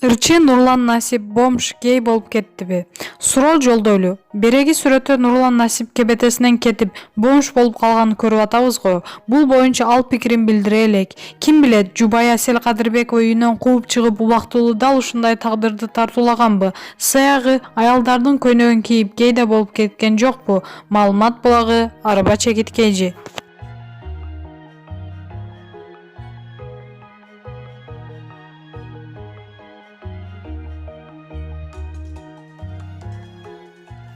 Ырчы Нурлан Насип бомж гей болуп кеттиби? Суроо жолдойлу. Береги сүрөттө Нурлан Насип кебетесинен кетип, бомж болуп калганын көрүп атабыз го. Бул боюнча ал пикирин билдире элек. Ким билет, Жубай Асел Кадырбекова үйүнөн кууп чыгып, убактылуу дал ушундай тагдырды тартуулаганбы? Сыягы аялдардын көйнөгүн кийип гей да болуп кеткен жокпу? Маалымат булагы Арба Чекиткейжи.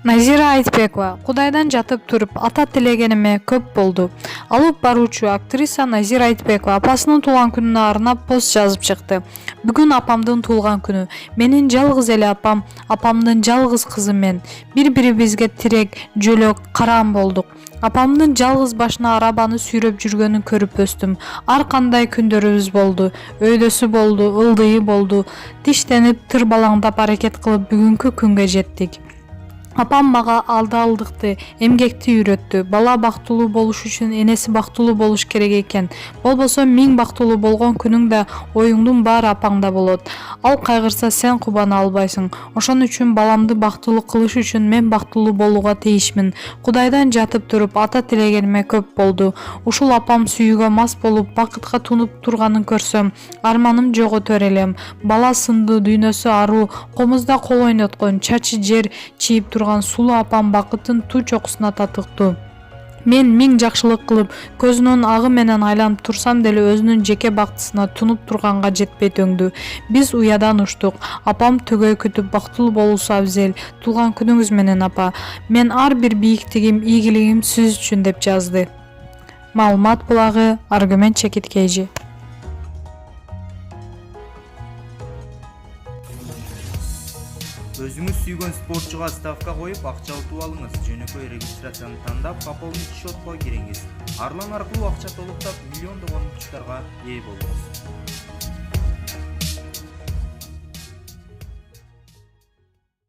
Назира Айтбекова Кудайдан жатып туруп ата тилегениме көп болду. Алып баруучу актриса Назира Айтбекова апасынын туулган күнүнө арнап пост жазып чыкты. Бүгүн апамдын туулган күнү. Менин жалгыз эле апам, апамдын жалгыз кызы мен. Бири-бирибизге тирек, жөлөк, караан болдук. Апамдын жалгыз башына арабаны сүйрөп жүргөнүн көрүп өстүм. Ар кандай күндөрүбүз болду. Өйдөсү болду, ылдыйы болду. Диштенип, тырбалаңдап аракет кылып бүгүнкү күнгө жеттик. Апам мага алдалдыкты, эмгекти үйрөттү. Бала бактылуу болуш үчүн энеси бактылуу болуш керек экен. Болбосо 1000 бактылуу болгон күнүң да оюңдун баары апаңда болот. Ал кайгырса сен кубана албайсың. Ошон үчүн баламды бактылуу кылыш үчүн мен бактылуу болууга тийишмин. Кудайдан жатып туруп ата тилегениме көп болду. Ушул апам сүйүүгө мас болуп, бакытка тунуп турганын көрсөм, арманым жоготор элем. Бала сынды, дүйнөсү аруу, комузда кол ойноткон, чачы жер чийип сулуу апам бакытын туу чокусуна татыктуу. Мен 1000 жакшылык кылып, көзүнүн агы менен айланып турсам деле өзүнүн жеке бактысына тунуп турганга жетпей төңдү. Биз уядан учтук. Апам төгөй күтүп бактылуу болуусу абзел. Туулган күнүңүз менен апа. Мен ар бир бийиктигим, ийгилигим сиз үчүн деп жазды. Маалымат булагы Аргумент Чекиткейжи. Өзүңүз сүйгөн спортчуга ставка коюп акча утуп алыңыз. Жөнөкөй регистрацияны тандап, пополнить счетко кириңиз. Арлан аркылуу акча толуктап, миллиондогон мунчтарга ээ болуңуз.